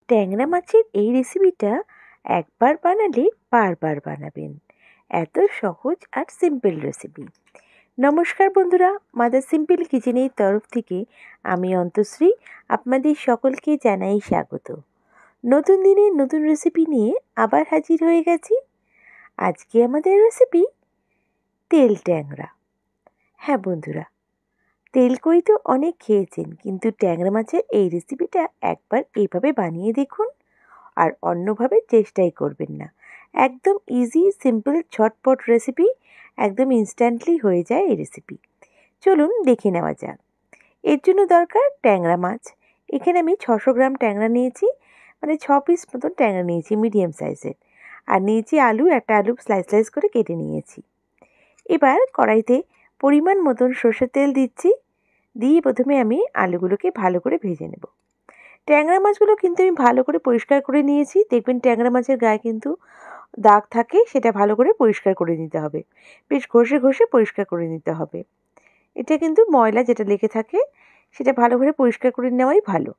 ট্যাংরা মাছের এই রেসিপিটা একবার বানালে বারবার বানাবেন। এত সহজ আর সিম্পল রেসিপি। নমস্কার বন্ধুরা, মাদার সিম্পল কিচেনের তরফ থেকে আমি অন্তশ্রী আপনাদের সকলকে জানাই স্বাগত। নতুন দিনে নতুন রেসিপি নিয়ে আবার হাজির হয়ে গেছি। আজকে আমাদের রেসিপি তেল ট্যাংরা। হ্যাঁ বন্ধুরা, তেলকই তো অনেক খেয়েছেন, কিন্তু ট্যাংরা মাছের এই রেসিপিটা একবার এইভাবে বানিয়ে দেখুন আর অন্যভাবে চেষ্টাই করবেন না। একদম ইজি, সিম্পল, ঝটপট রেসিপি, একদম ইনস্ট্যান্টলি হয়ে যায় এই রেসিপি। চলুন দেখে নেওয়া যাক। এর জন্য দরকার ট্যাংরা মাছ। এখানে আমি 600 গ্রাম ট্যাংরা নিয়েছি, মানে 6 পিস মতন ট্যাংরা নিয়েছি মিডিয়াম সাইজের। আর নিয়েছি আলু, একটা আলু স্লাইস স্লাইস করে কেটে নিয়েছি। এবার কড়াইতে পরিমাণ মতন সর্ষের তেল দিচ্ছি। দিয়ে প্রথমে আমি আলুগুলোকে ভালো করে ভেজে নেব। ট্যাংরা মাছগুলো কিন্তু আমি ভালো করে পরিষ্কার করে নিয়েছি। দেখবেন ট্যাংরা মাছের গায়ে কিন্তু দাগ থাকে, সেটা ভালো করে পরিষ্কার করে নিতে হবে। বেশ ঘষে ঘষে পরিষ্কার করে নিতে হবে। এটা কিন্তু ময়লা যেটা লেগে থাকে সেটা ভালো করে পরিষ্কার করে নেওয়াই ভালো।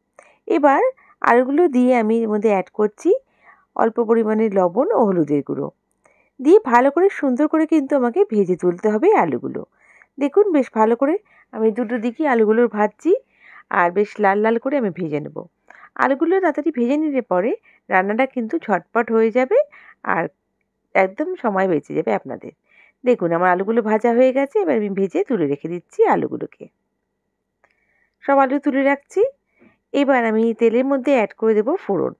এবার আলুগুলো দিয়ে আমি এর মধ্যে অ্যাড করছি অল্প পরিমাণে লবণ ও হলুদের গুঁড়ো। দিয়ে ভালো করে সুন্দর করে কিন্তু আমাকে ভেজে তুলতে হবে আলুগুলো। দেখুন বেশ ভালো করে আমি দুটো দিকই আলুগুলো ভাজছি, আর বেশ লাল লাল করে আমি ভেজে নেব। আলুগুলো তাড়াতাড়ি ভেজে নিলে পরে রান্নাটা কিন্তু ঝটপট হয়ে যাবে আর একদম সময় বেঁচে যাবে আপনাদের। দেখুন আমার আলুগুলো ভাজা হয়ে গেছে। এবার আমি ভেজে তুলে রেখে দিচ্ছি আলুগুলোকে। সব আলু তুলে রাখছি। এবার আমি তেলের মধ্যে অ্যাড করে দেবো ফোড়ন।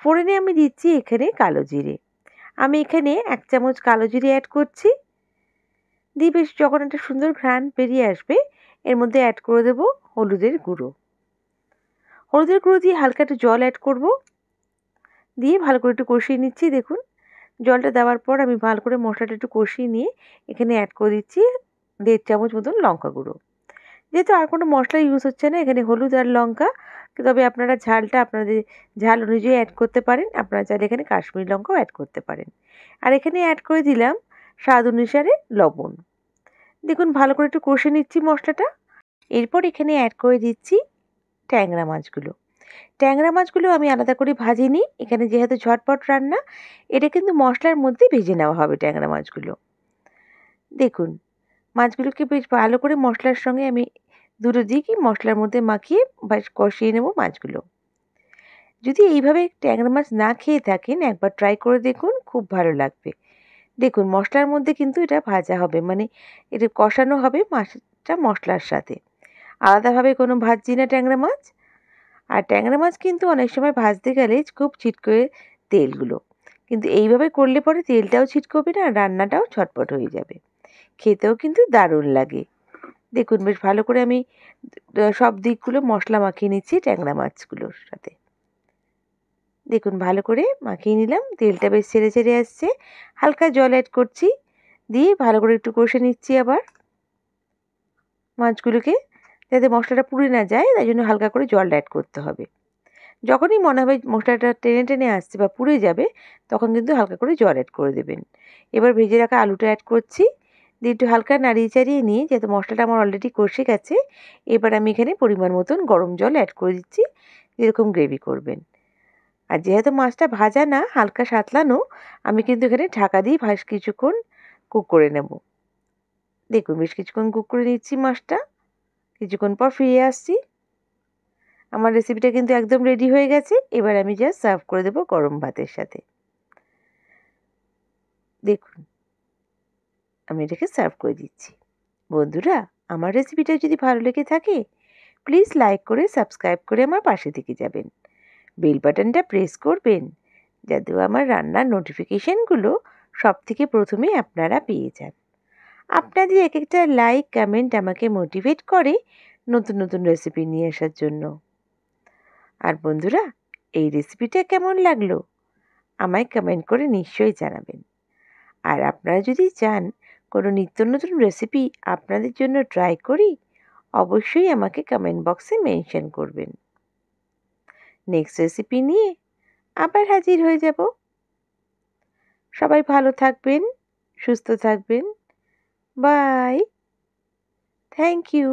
ফোড়নে আমি দিচ্ছি এখানে কালো জিরে। আমি এখানে 1 চামচ কালো জিরে অ্যাড করছি। দিয়ে বেশ যখন একটা সুন্দর ঘ্রাণ বেরিয়ে আসবে, এর মধ্যে অ্যাড করে দেবো হলুদের গুঁড়ো। হলুদের গুঁড়ো দিয়ে হালকা একটু জল অ্যাড করব। দিয়ে ভালো করে একটু কষিয়ে নিচ্ছি। দেখুন জলটা দেওয়ার পর আমি ভালো করে মশলাটা একটু কষিয়ে নিয়ে এখানে অ্যাড করে দিচ্ছি 1.5 চামচ মতন লঙ্কা গুঁড়ো। যেহেতু আর কোনো মশলা ইউজ হচ্ছে না, এখানে হলুদ আর লঙ্কা, তবে আপনারা ঝালটা আপনাদের ঝাল অনুযায়ী অ্যাড করতে পারেন। আপনারা চাইলে এখানে কাশ্মীরি লঙ্কাও অ্যাড করতে পারেন। আর এখানে অ্যাড করে দিলাম স্বাদ অনুসারে লবণ। দেখুন ভালো করে একটু কষে নিচ্ছি মশলাটা। এরপর এখানে অ্যাড করে দিচ্ছি ট্যাংরা মাছগুলো। ট্যাংরা মাছগুলো আমি আলাদা করে ভাজিনি। এখানে যেহেতু ঝটপট রান্না, এটা কিন্তু মশলার মধ্যেই ভেজে নেওয়া হবে ট্যাংরা মাছগুলো। দেখুন মাছগুলোকে বেশ ভালো করে মশলার সঙ্গে আমি দুটো দিকই মশলার মধ্যে মাখিয়ে বেশ কষিয়ে নেব মাছগুলো। যদি এইভাবে ট্যাংরা মাছ না খেয়ে থাকেন, একবার ট্রাই করে দেখুন, খুব ভালো লাগবে। দেখুন মশলার মধ্যে কিন্তু এটা ভাজা হবে, মানে এটা কষানো হবে মাছটা মশলার সাথে। আলাদাভাবে কোনো ভাজছি না ট্যাংরা মাছ। আর ট্যাংরা মাছ কিন্তু অনেক সময় ভাজতে গেলে খুব ছিটকোয়ে তেলগুলো, কিন্তু এইভাবে করলে পরে তেলটাও ছিটকোবে না আর রান্নাটাও ঝটপট হয়ে যাবে। খেতেও কিন্তু দারুণ লাগে। দেখুন বেশ ভালো করে আমি সব দিকগুলো মশলা মাখিয়ে নিচ্ছি ট্যাংরা মাছগুলোর সাথে। দেখুন ভালো করে মাখিয়ে নিলাম। তেলটা বেশ ছেড়ে ছেড়ে আসছে। হালকা জল অ্যাড করছি। দিয়ে ভালো করে একটু কষে নিচ্ছি আবার মাছগুলোকে, যাতে মশলাটা পুড়ে না যায়, তাই জন্য হালকা করে জলটা অ্যাড করতে হবে। যখনই মনে হবে মশলাটা টেনে টেনে আসছে বা পুড়ে যাবে, তখন কিন্তু হালকা করে জল অ্যাড করে দেবেন। এবার ভেজে রাখা আলুটা অ্যাড করছি। দিয়ে একটু হালকা নাড়িয়ে চাড়িয়ে নিয়ে, যেহেতু মশলাটা আমার অলরেডি কষে গেছে, এবার আমি এখানে পরিমাণ মতন গরম জল অ্যাড করে দিচ্ছি, যেরকম গ্রেভি করবেন। আর যেহেতু মাছটা ভাজা না, হালকা সাঁতলানো, আমি কিন্তু এখানে ঢাকা দিয়ে কিছুক্ষণ কুক করে নেব। দেখুন বেশ কিছুক্ষণ কুক করে নিচ্ছি মাছটা। কিছুক্ষণ পর ফিরে আসছি। আমার রেসিপিটা কিন্তু একদম রেডি হয়ে গেছে। এবার আমি জাস্ট সার্ভ করে দেবো গরম ভাতের সাথে। দেখুন আমি এটাকে সার্ভ করে দিচ্ছি। বন্ধুরা, আমার রেসিপিটা যদি ভালো লেগে থাকে, প্লিজ লাইক করে সাবস্ক্রাইব করে আমার পাশে থেকে যাবেন। বেল বাটনটা প্রেস করবেন, যাতে আমার রান্নার নোটিফিকেশানগুলো সবথেকে প্রথমে আপনারা পেয়ে যান। আপনাদের এক একটা লাইক কমেন্ট আমাকে মোটিভেট করে নতুন নতুন রেসিপি নিয়ে আসার জন্য। আর বন্ধুরা, এই রেসিপিটা কেমন লাগলো আমায় কমেন্ট করে নিশ্চয়ই জানাবেন। আর আপনারা যদি চান কোনো নিত্য নতুন রেসিপি আপনাদের জন্য ট্রাই করি, অবশ্যই আমাকে কমেন্ট বক্সে মেনশন করবেন। নেক্সট রেসিপি নিয়ে আবার হাজির হয়ে যাব। সবাই ভালো থাকবেন, সুস্থ থাকবেন। বাই। Thank you.